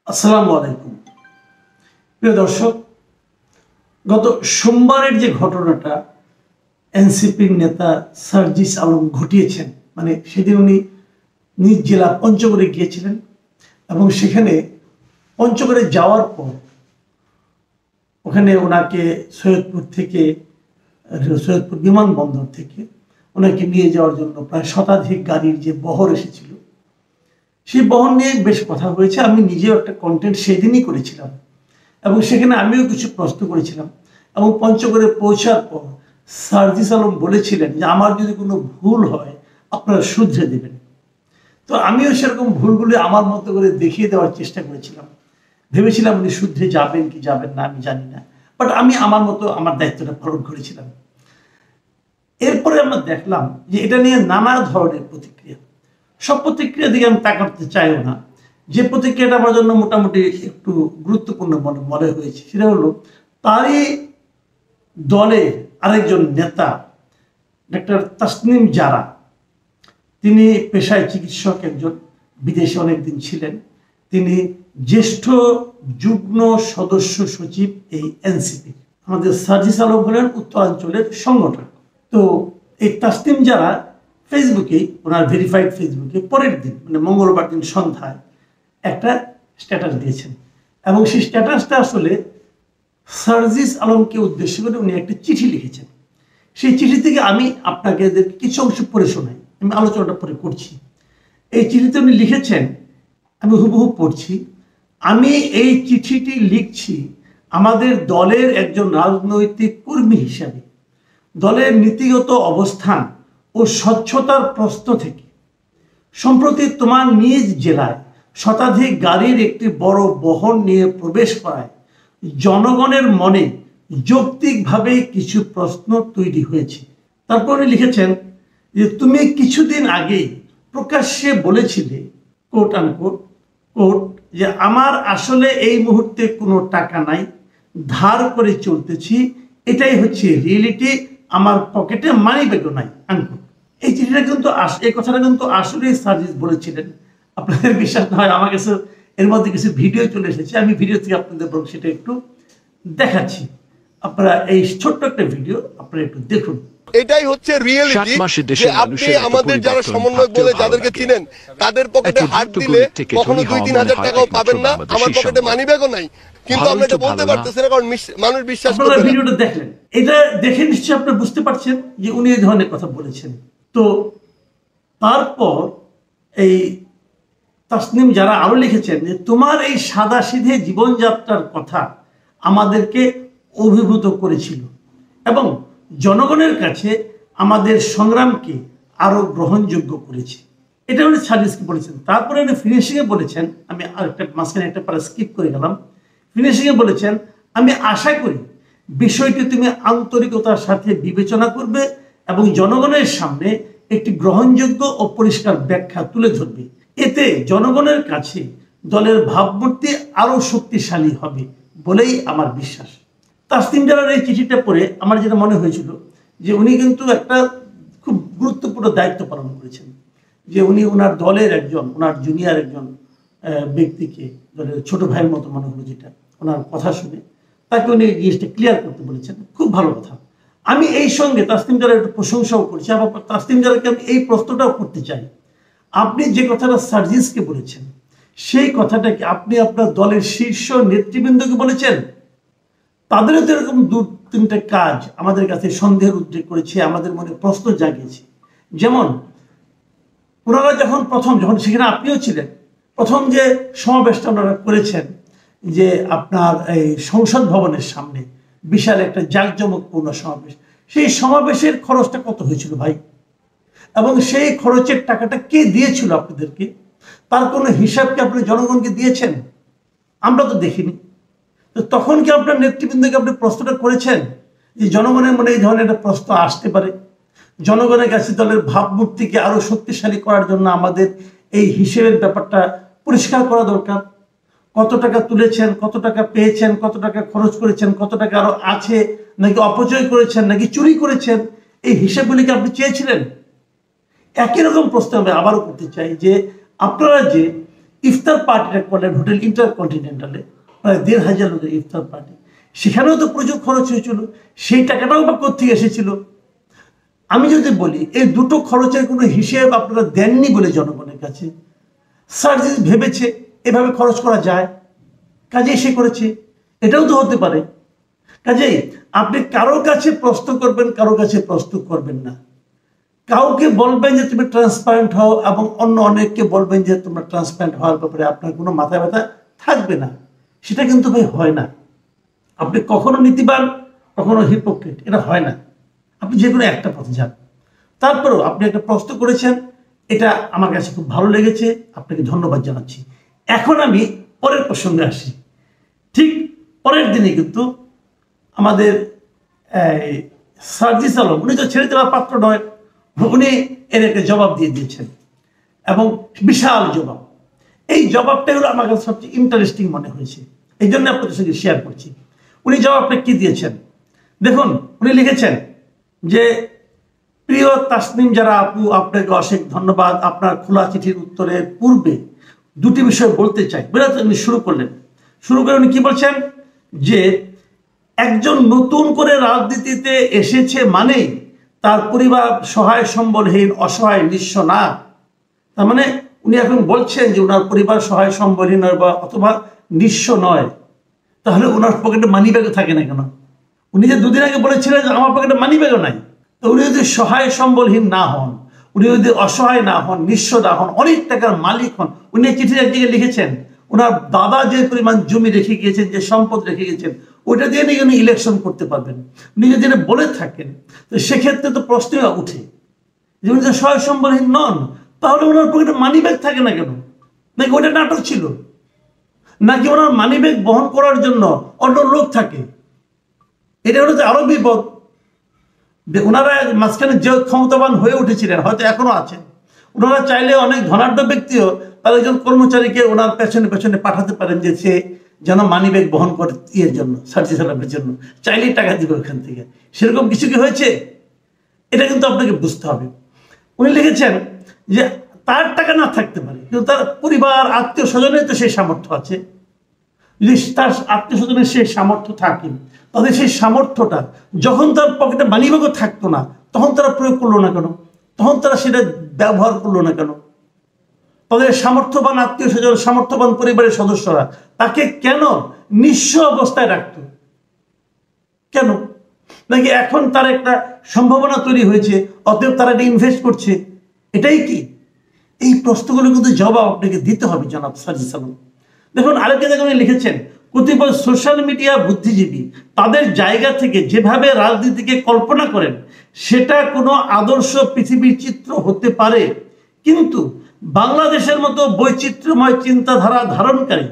আসসালামু আলাইকুম প্রিয় দর্শক, গত সোমবারের যে ঘটনাটা এনসিপির নেতা সার্জিস আলম ঘটিয়েছেন, মানে সেদিন উনি নিজ জেলা পঞ্চগড়ে গিয়েছিলেন এবং সেখানে পঞ্চগড়ে যাওয়ার পর ওখানে ওনাকে সৈয়দপুর বিমানবন্দর থেকে ওনাকে নিয়ে যাওয়ার জন্য প্রায় শতাধিক গাড়ির যে বহর এসেছিল, সেই বহর নিয়ে বেশ কথা হয়েছে। আমি নিজেও একটা কন্টেন্ট সেদিনই করেছিলাম এবং সেখানে আমিও কিছু প্রশ্ন করেছিলাম এবং পঞ্চগড়ে পৌঁছার পর সার্জিস আলম বলেছিলেন যে আমার যদি কোনো ভুল হয় আপনারা শুধরে দেবেন। তো আমিও সেরকম ভুলগুলি আমার মতো করে দেখিয়ে দেওয়ার চেষ্টা করেছিলাম। ভেবেছিলাম উনি শুধরে যাবেন কি যাবেন না আমি জানি না, বাট আমি আমার মতো আমার দায়িত্বটা পালন করেছিলাম। এরপরে আমরা দেখলাম যে এটা নিয়ে নানা ধরনের প্রতিক্রিয়া। সব প্রতিক্রিয়া দিকে আমি তাকাতে চাইও না। যে প্রতিক্রিয়াটা আমার জন্য মোটামুটি একটু গুরুত্বপূর্ণ মনে হয়েছে সেটা হলো তারই দলের আরেকজন নেতা ডাক্তার তাসনিম জারা। তিনি পেশায় চিকিৎসক, একজন বিদেশে অনেকদিন ছিলেন। তিনি জ্যেষ্ঠ যুগ্ম সদস্য সচিব এই এনসিপি। আমাদের সার্জিস আলম হলেন উত্তরাঞ্চলের সংগঠক। তো এই তাসনিম জারা ফেসবুকে, ওনার ভেরিফাইড ফেসবুকে পরের দিন মানে মঙ্গলবার দিন সন্ধ্যায় একটা স্ট্যাটাস দিয়েছেন এবং সেই স্ট্যাটাসটা আসলে সার্জিস আলমকে উদ্দেশ্য করে উনি একটা চিঠি লিখেছেন। সেই চিঠি থেকে আমি আপনাকে কিছু অংশ পড়ে শোনাই, আমি আলোচনাটা পরে করছি। এই চিঠিতে উনি লিখেছেন, আমি হুবহু পড়ছি। আমি এই চিঠিটি লিখছি আমাদের দলের একজন রাজনৈতিক কর্মী হিসাবে, দলের নীতিগত অবস্থান ও স্বচ্ছতার প্রশ্ন থেকে। সম্প্রতি তোমার নিজ জেলায় শতাধিক গাড়ির একটি বড় বহর নিয়ে প্রবেশ করায় জনগণের মনে যৌক্তিকভাবে কিছু প্রশ্ন তৈরি হয়েছে। তারপরে লিখেছেন যে তুমি কিছুদিন আগেই প্রকাশ্যে বলেছিলে কোট আনকোট কোট যে আমার আসলে এই মুহূর্তে কোনো টাকা নাই, ধার করে চলতেছি, এটাই হচ্ছে রিয়েলিটি, আমার পকেটে মানি ব্যাগও নাই আনকোট। এই চিঠিটা কিন্তু এই কথাটা কিন্তু আসলেই সার্জিস বলেছিলেন। আপনাদের বিশ্বাস না হয় আমার কাছে এর মধ্যে কিছু ভিডিও চলে এসেছে, আমি ভিডিও থেকে আপনাদের বরং সেটা একটু দেখাচ্ছি। আপনারা এই ছোট্ট একটা ভিডিও আপনারা একটু দেখুন। এটাই হচ্ছে রিয়েলিটি যে আপনি আমাদের যারা সমন্বয় বলে যাদেরকে চিনেন তাদের পকেটে হাত দিলে কখনো 2-3 হাজার টাকাও পাবেন না, আমার পকেটে মানি ব্যাগও নাই, কিন্তু আপনি এটা বলতে পারতেছেন না কারণ মানুষ বিশ্বাস করে। আপনারা ভিডিওটা দেখলেন, এটা দেখে নিশ্চয়ই আপনারা বুঝতে পারছেন যে উনি এই ধরনের কথা বলেছেন। তো তারপর এই তাসনিম যারা আরো লিখেছেন যে তোমার এই সাদাসিধে জীবনযাত্রার কথা আমাদেরকে অভিভূত করেছিল এবং জনগণের কাছে আমাদের সংগ্রামকে আরো গ্রহণযোগ্য করেছে। এটা উনি সার্জিসকে বলেছেন। তারপরে উনি ফিনিশিংয়ে বলেছেন, আমি আরেকটা মাঝখানে একটা পারা স্কিপ করে গেলাম। ফিনিশিংয়ে বলেছেন আমি আশা করি বিষয়টি তুমি আন্তরিকতার সাথে বিবেচনা করবে এবং জনগণের সামনে একটি গ্রহণযোগ্য ও পরিষ্কার ব্যাখ্যা তুলে ধরবে। এতে জনগণের কাছে দলের ভাবমূর্তি আরো শক্তিশালী হবে বলেই আমার বিশ্বাস। তাসনিম জারার এই চিঠিটা পড়ে আমার যেটা মনে হয়েছিল যে উনি কিন্তু একটা খুব গুরুত্বপূর্ণ দায়িত্ব পালন করেছেন। যে উনি ওনার দলের একজন, ওনার জুনিয়র একজন ব্যক্তিকে, দলের ছোট ভাইয়ের মতো মনে হলো যেটা, ওনার কথা শুনে তাকে উনি জিনিসটা ক্লিয়ার করতে বলেছেন। খুব ভালো কথা। আমি এই সঙ্গে তাসনিম জারার একটু প্রশংসাও করছি। আবার তাসনিম জারাকে আমি এই প্রশ্নটাও করতে চাই, আপনি যে কথাটা সার্জিসকে বলেছেন সেই কথাটাকে আপনি আপনার দলের শীর্ষ নেতৃবৃন্দকে বলেছেন? তাদেরও তো এরকম 2-3টা কাজ আমাদের কাছে সন্দেহের উদ্রেক করেছে, আমাদের মনে প্রশ্ন জাগিয়েছে। যেমন ওনারা যখন সেখানে আপনিও ছিলেন, প্রথম যে সমাবেশটা ওনারা করেছেন যে আপনার এই সংসদ ভবনের সামনে বিশাল একটা জাঁকজমকপূর্ণ সমাবেশ, সেই সমাবেশের খরচটা কত হয়েছিল ভাই? এবং সেই খরচের টাকাটা কে দিয়েছিল আপনাদেরকে? তার কোনো হিসাব কি আপনি জনগণকে দিয়েছেন? আমরা তো দেখিনি। তো তখন কি আপনার নেতৃবৃন্দকে আপনি প্রশ্নটা করেছেন যে জনগণের মনে এই ধরনের একটা প্রশ্ন আসতে পারে? জনগণের কাছে দলের ভাবমূর্তিকে আরো শক্তিশালী করার জন্য আমাদের এই হিসেবের ব্যাপারটা পরিষ্কার করা দরকার। কত টাকা তুলেছেন, কত টাকা পেয়েছেন, কত টাকা খরচ করেছেন, কত টাকা আরো আছে, নাকি অপচয় করেছেন, নাকি চুরি করেছেন, এই হিসেবগুলিকে আপনি চেয়েছিলেন? একই রকম প্রশ্ন আমি আবারও করতে চাই যে আপনারা যে ইফতার পার্টিটা করলেন হোটেল ইন্টারকন্টিনেন্টালে, প্রায় ১,৫০০ লোকের ইফতার পার্টি, সেখানেও তো প্রচুর খরচ হয়েছিল, সেই টাকাটাও বা কোত্থেকে এসেছিল? আমি যদি বলি এই দুটো খরচের কোনো হিসেব আপনারা দেননি বলে জনগণের কাছে, স্যার যদি ভেবেছে এভাবে খরচ করা যায়, কাজেই সে করেছে, এটাও তো হতে পারে। কাজেই আপনি কারোর কাছে প্রশ্ন করবেন, কারোর কাছে প্রশ্ন করবেন না, কাউকে বলবেন যে তুমি ট্রান্সপারেন্ট হও এবং অন্য অনেককে বলবেন যে তোমরা ট্রান্সপারেন্ট হওয়ার ব্যাপারে আপনার কোনো মাথা ব্যথা থাকবে না, সেটা কিন্তু ভাই হয় না। আপনি কখনো নীতিবান, কখনো হিপোক্রেট, এটা হয় না। আপনি যে কোনো একটা পথে যান। তারপরেও আপনি একটা প্রশ্ন করেছেন, এটা আমার কাছে খুব ভালো লেগেছে, আপনাকে ধন্যবাদ জানাচ্ছি। এখন আমি পরের প্রসঙ্গে আসি। ঠিক পরের দিনে কিন্তু আমাদের সার্জিস আলম, উনি তো ছেড়ে দেওয়ার পাত্র নয়, উনি এর একটা জবাব দিয়ে দিয়েছেন এবং বিশাল জবাব। এই জবাবটাই হলো আমার কাছে সবচেয়ে ইন্টারেস্টিং মনে হয়েছে, এই জন্য আপনাদের সঙ্গে শেয়ার করছি। উনি জবাবটা কি দিয়েছেন দেখুন। উনি লিখেছেন যে প্রিয় তাসনিম যারা আপু, আপনাকে অশেষ ধন্যবাদ। আপনার খোলা চিঠির উত্তরের পূর্বে দুটি বিষয় বলতে চাই। বেরোতে উনি শুরু করে উনি কি বলছেন যে একজন নতুন করে রাজনীতিতে এসেছে মানে তার পরিবার সহায় সম্বলহীন, অসহায়, নিঃস্ব না। তার মানে উনি এখন বলছেন যে ওনার পরিবার সহায় সম্বলহীন বা অথবা নিঃস্ব নয়। তাহলে ওনার পকেটে মানি ব্যাগও থাকে না কেন? উনি যে দুদিন আগে বলেছিলেন যে আমার পকেটে মানি ব্যাগও নাই, তো উনি যদি সহায় সম্বলহীন না হন, উনি যদি অসহায় না হন, নিঃস্ব না হন, অনেক টাকার মালিক হন। উনি চিঠির একদিকে লিখেছেন ওনার দাদা যে পরিমাণ জমি রেখে গিয়েছেন, যে সম্পদ রেখে গেছেন, ওইটা দিয়ে নিয়ে উনি ইলেকশন করতে পারবেন। উনি যদি বলে থাকেন তো সেক্ষেত্রে তো প্রশ্ন উঠে যে উনি যে সহায় সম্বলহীন নন, তাহলে ওনার পকেটে মানি ব্যাগ থাকে না কেন? নাকি ওটা নাটক ছিল? নাকি ওনার মানি ব্যাগ বহন করার জন্য অন্য লোক থাকে? এটা হলো আরো বিপদ। ওনারা মাঝখানে যে ক্ষমতাবান হয়ে উঠেছিলেন, হয়তো এখনো আছেন, ওনারা চাইলে অনেক ধনাঢ্য ব্যক্তিও তার একজন কর্মচারীকে ওনার পেছনে পেছনে পাঠাতে পারেন যে সে যেন মানি ব্যাগ বহন করে ইয়ের জন্য, সার্জি সালামের জন্য, চাইলেই টাকা দিবে ওখান থেকে। সেরকম কিছু কি হয়েছে? এটা কিন্তু আপনাকে বুঝতে হবে। উনি লিখেছেন যে তার টাকা না থাকতে পারে, কিন্তু তার পরিবার, আত্মীয় স্বজনের তো সেই সামর্থ্য আছে। যদি তার আত্মীয় স্বজনের সেই সামর্থ্য থাকে, তাদের সেই সামর্থ্যটা যখন তার পকেটে মানিব্যাগও থাকতো না, তখন তারা প্রয়োগ করলো না কেন? তখন তারা সেটা ব্যবহার করলো না কেন? তাদের সামর্থ্যবান আত্মীয় স্বজন, সামর্থ্যবান পরিবারের সদস্যরা তাকে কেন নিঃস্ব অবস্থায় রাখতো? কেন? নাকি এখন তার একটা সম্ভাবনা তৈরি হয়েছে, অতএব তারা এটা ইনভেস্ট করছে? এটাই কি? এই প্রশ্নগুলো কিন্তু জবাব আপনাকে দিতে হবে জনাব সার্জিস আলম। দেখুন আরেকটা জায়গায় উনি লিখেছেন, কতিপয় সোশ্যাল মিডিয়া বুদ্ধিজীবী তাদের জায়গা থেকে যেভাবে রাজনীতিকে কল্পনা করেন সেটা কোনো আদর্শ পৃথিবীর চিত্র হতে পারে, কিন্তু বাংলাদেশের মতো বৈচিত্র্যময় চিন্তাধারা ধারণকারী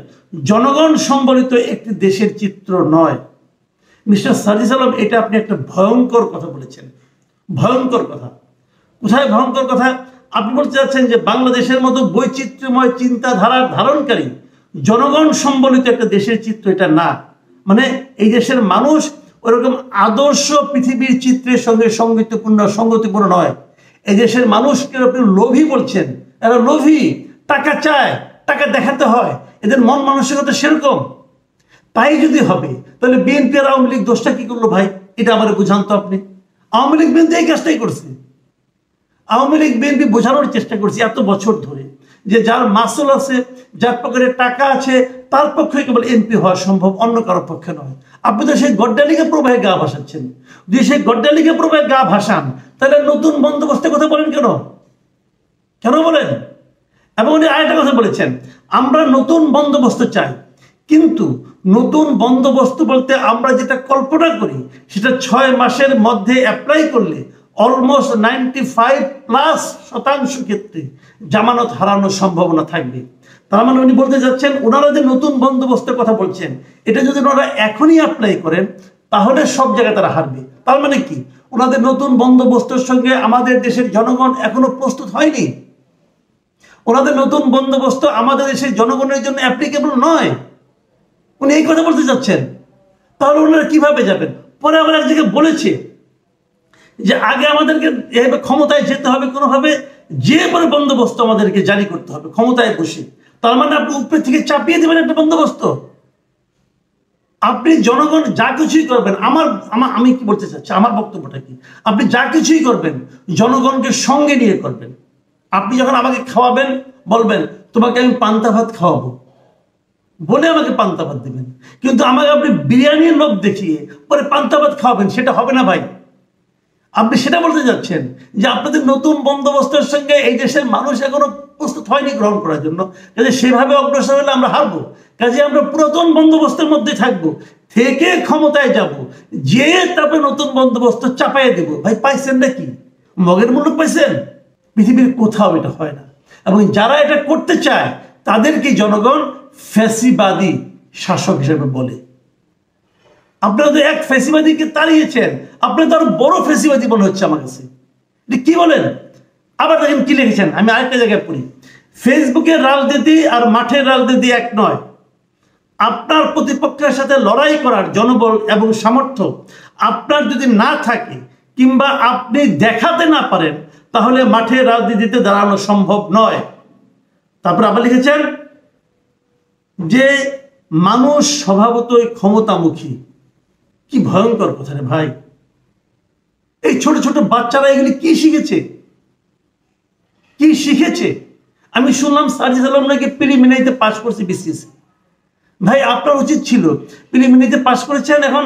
জনগণ সম্বলিত একটি দেশের চিত্র নয়। মিস্টার সার্জিস আলম, এটা আপনি একটা ভয়ঙ্কর কথা বলেছেন। ভয়ঙ্কর কথা। কোথায় ভয়ঙ্কর কথা? আপনি বলতে চাচ্ছেন যে বাংলাদেশের মতো বৈচিত্র্যময় চিন্তাধারার ধারণকারী জনগণ সম্বলিত একটা দেশের চিত্র এটা না। মানে এই দেশের মানুষ ওরকম আদর্শ পৃথিবীর চিত্রের সঙ্গে সঙ্গতিপূর্ণ নয়। এই দেশের মানুষকে আপনি লোভী বলছেন, এরা লোভী, টাকা চায়, টাকা দেখাতে হয়, এদের মন মানসিকতা সেরকম। তাই যদি হবে তাহলে বিএনপি আর আওয়ামী লীগ দোষটা কি করলো ভাই? এটা আমার বুঝান তো আপনি। আওয়ামী লীগ বিএনপি এই কাজটাই করছে। আওয়ামী লীগ বিএনপি বোঝানোর চেষ্টা করছে এত বছর ধরে যে যার মাসুল আছে, যার পকেটে টাকা আছে, তার পক্ষে কেবল এমপি হওয়া সম্ভব, অন্য কারোর পক্ষে নয়। আপনি তো সেই গড্ডালিকে প্রবাহে গা ভাসাচ্ছেন। যদি সেই গড্ডালিকে প্রবাহে গা ভাসান তাহলে নতুন বন্দোবস্তের কথা বলেন কেন? কেন বলেন? এবং উনি আরেকটা কথা বলেছেন, আমরা নতুন বন্দোবস্ত চাই, কিন্তু নতুন বন্দোবস্ত বলতে আমরা যেটা কল্পনা করি সেটা 6 মাসের মধ্যে অ্যাপ্লাই করলে অলমোস্ট 95+% ক্ষেত্রে জামানত হারানোর সম্ভাবনা থাকবে। তার মানে উনি বলতে যাচ্ছেন ওনারা যে নতুন বন্দোবস্তের কথা বলছেন, এটা যদি ওনারা এখনই অ্যাপ্লাই করেন তাহলে সব জায়গায় তারা হারবে। তার মানে কি? ওনাদের নতুন বন্দোবস্তের সঙ্গে আমাদের দেশের জনগণ এখনো প্রস্তুত হয়নি। ওনাদের নতুন বন্দোবস্ত আমাদের দেশের জনগণের জন্য অ্যাপ্লিকেবল নয়। উনি এই কথা বলতে চাচ্ছেন। তাহলে ওনারা কিভাবে যাবেন? পরে আবার এক জায়গায় বলেছে যে আগে আমাদেরকে এভাবে ক্ষমতায় যেতে হবে কোনোভাবে, যে পরে বন্দোবস্ত আমাদেরকে জারি করতে হবে ক্ষমতায় বসে। তার মানে আপনি উপরে থেকে চাপিয়ে দেবেন একটা বন্দোবস্ত। আপনি জনগণ যা কিছুই করবেন, আমি কি বলতে চাচ্ছি, আমার বক্তব্যটা কি, আপনি যা কিছুই করবেন জনগণকে সঙ্গে নিয়ে করবেন। আপনি যখন আমাকে খাওয়াবেন বলবেন তোমাকে আমি পান্তা ভাত খাওয়াবো বলে আমাকে পান্তা ভাত দিবেন, কিন্তু আমাকে আপনি বিরিয়ানির লোভ দেখিয়ে পরে পান্তা ভাত খাওয়াবেন, সেটা হবে না ভাই। আপনি সেটা বলতে যাচ্ছেন যে আপনাদের নতুন বন্দোবস্তের সঙ্গে এই দেশের মানুষ এখনো প্রস্তুত হয়নি গ্রহণ করার জন্য, কাজে সেভাবে অগ্রসর হলে আমরা হারবো। কাজে আমরা পুরাতন বন্দোবস্তের মধ্যে থাকবো, থেকে ক্ষমতায় যাব, যে তারপরে নতুন বন্দোবস্ত চাপাইয়ে দেব। ভাই পাইছেন নাকি? মগের মূল্য পাইছেন? পৃথিবীর কোথাও এটা হয় না। এবং যারা এটা করতে চায় তাদেরকে জনগণ ফ্যাসিবাদী শাসক হিসেবে বলে। আপনারা তো এক ফ্যাসিবাদীকে তাড়িয়েছেন, আপনার তো আরো বড় ফ্যাসিবাদী মনে হচ্ছে আমার কাছে। কি বলেন? আবার দেখেন কি লিখেছেন, আমি আরেকটা জায়গায় পড়ি, ফেসবুকের রাজনীতি আর মাঠের রাজনীতি এক নয়। আপনার প্রতিপক্ষের সাথে লড়াই করার জনবল এবং সামর্থ্য আপনার যদি না থাকে কিংবা আপনি দেখাতে না পারেন তাহলে মাঠের রাজনীতিতে দাঁড়ানো সম্ভব নয়। তারপর আবার লিখেছেন যে মানুষ স্বভাবতই ক্ষমতামুখী। কি ভয়ঙ্কর কথা রে ভাই! এই ছোট ছোট বাচ্চারা এগুলি কি শিখেছে, কি শিখেছে? আমি শুনলাম সার্জিস আলম নাকি প্রিলিমিনারিতে পাস করছে বিসিএস। ভাই আপনার উচিত ছিল প্রিলিমিনারিতে পাস করেছেন, এখন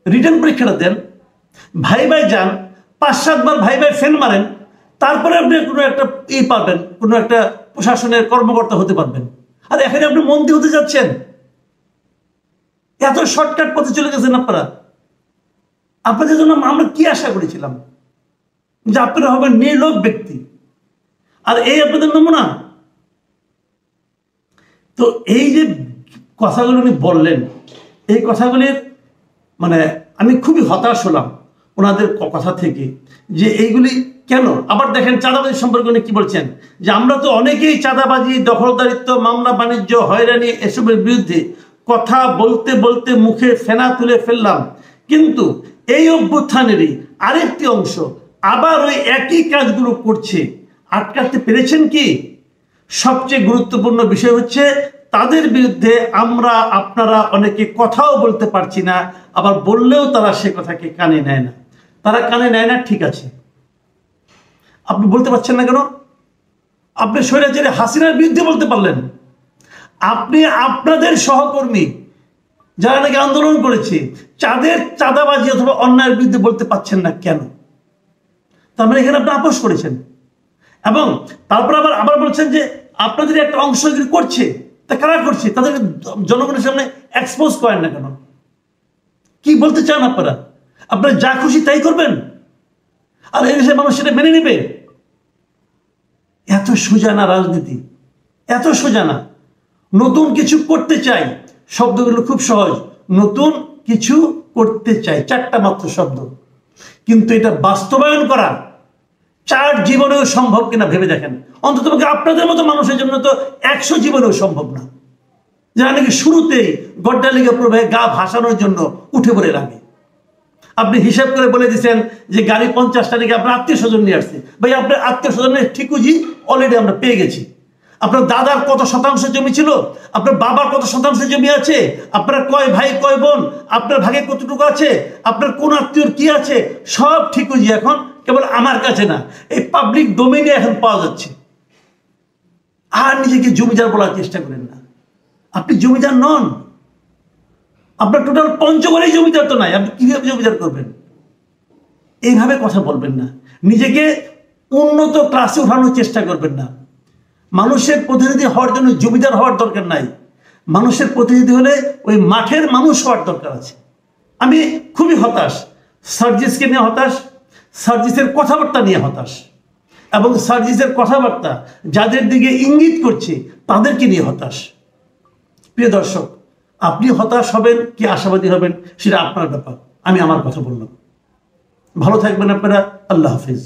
রিটেন পরীক্ষাটা দেন, ভাই যান, 5-7 বার ভাই ফেল মারেন, তারপরে আপনি কোনো একটা পারবেন, কোনো একটা প্রশাসনের কর্মকর্তা হতে পারবেন। আর এখানে আপনি মন্ত্রী হতে যাচ্ছেন, এত শর্টকাট পথে চলে গেছেন আপনারা। আপনাদের জন্য আমরা কি আশা করেছিলাম যে আপনারা হবেন নির্লোভ ব্যক্তি, আর এই আপনাদের নমুনা। তো এই যে কথাগুলো উনি বললেন, এই কথাগুলির মানে আমি খুবই হতাশ হলাম ওনাদের কথা থেকে, যে এইগুলি কেন। আবার দেখেন চাঁদাবাজি সম্পর্কে উনি কি বলছেন, যে আমরা তো অনেকেই চাঁদাবাজি, দখলদারিত্ব, মামলা বাণিজ্য, হয়রানি এসবের বিরুদ্ধে কথা বলতে বলতে মুখে ফেনা তুলে ফেললাম, কিন্তু এই অভ্যুত্থানেরই আরেকটি অংশ আবার ওই একই কাজগুলো করছে। আটকাতে পেরেছেন কি? সবচেয়ে গুরুত্বপূর্ণ বিষয় হচ্ছে তাদের বিরুদ্ধে আমরা আপনারা অনেকে কথাও বলতে পারছি না, আবার বললেও তারা সে কথাকে কানে নেয় না। তারা কানে নেয় না, ঠিক আছে, আপনি বলতে পারছেন না কেন? আপনি স্বৈরাচারী হাসিনার বিরুদ্ধে বলতে পারলেন, আপনি আপনাদের সহকর্মী যারা নাকি আন্দোলন করেছে তাদের চাঁদাবাজি অথবা অন্যায়ের বিরুদ্ধে বলতে পারছেন না কেন? তার মানে এখানে আপনি আপোষ করেছেন, এবং তারপর আবার বলছেন যে আপনাদের একটা অংশ এগুলি করছে, তা কারা করছে তাদেরকে জনগণের সামনে এক্সপোজ করেন না কেন? কি বলতে চান আপনারা? আপনারা যা খুশি তাই করবেন, আর এই দেশের মানুষ সেটা মেনে নেবে? এত সোজা না রাজনীতি, এত সোজা না। নতুন কিছু করতে চাই, শব্দগুলো খুব সহজ, নতুন কিছু করতে চাই, 4টা মাত্র শব্দ, কিন্তু এটা বাস্তবায়ন করা 4 জীবনেও সম্ভব কিনা ভেবে দেখেন। অন্তত আপনাদের মতো মানুষের জন্য তো 100 জীবনেও সম্ভব না, যারা নাকি শুরুতেই গড্ডালিগা প্রবাহে গা ভাসানোর জন্য উঠে পড়ে লাগে। আপনি হিসাব করে বলে দিচ্ছেন যে গাড়ি 50টা নাকি আপনার আত্মীয় স্বজন নিয়ে আসছে। ভাই আপনার আত্মীয় স্বজনের ঠিকুজি অলরেডি আমরা পেয়ে গেছি। আপনার দাদার কত শতাংশ জমি ছিল, আপনার বাবার কত শতাংশ জমি আছে, আপনার কয় ভাই কয় বোন, আপনার ভাগে কতটুকু আছে, আপনার কোন আত্মীয়র কি আছে, সব ঠিকুজি এখন কেবল আমার কাছে না, এই পাবলিক ডোমেইনে এখন পাওয়া যাচ্ছে। আর নিজেকে জমিদার বলার চেষ্টা করেন না, আপনি জমিদার নন। আপনার টোটাল পঞ্চগড়েই জমিদার তো নাই, আপনি কিভাবে জমিদার করবেন? এইভাবে কথা বলবেন না, নিজেকে উন্নত ক্লাসে উঠানোর চেষ্টা করবেন না। মানুষের প্রতিনিধি হওয়ার জন্য জমিদার হওয়ার দরকার নাই, মানুষের প্রতিনিধি হলে ওই মাঠের মানুষ হওয়ার দরকার আছে। আমি খুবই হতাশ, সার্জিসকে নিয়ে হতাশ, সার্জিসের কথাবার্তা নিয়ে হতাশ, এবং সার্জিসের কথাবার্তা যাদের দিকে ইঙ্গিত করছে তাদেরকে নিয়ে হতাশ। প্রিয় দর্শক, আপনি হতাশ হবেন কি আশাবাদী হবেন সেটা আপনার ব্যাপার, আমি আমার কথা বললাম। ভালো থাকবেন আপনারা, আল্লাহ হাফিজ।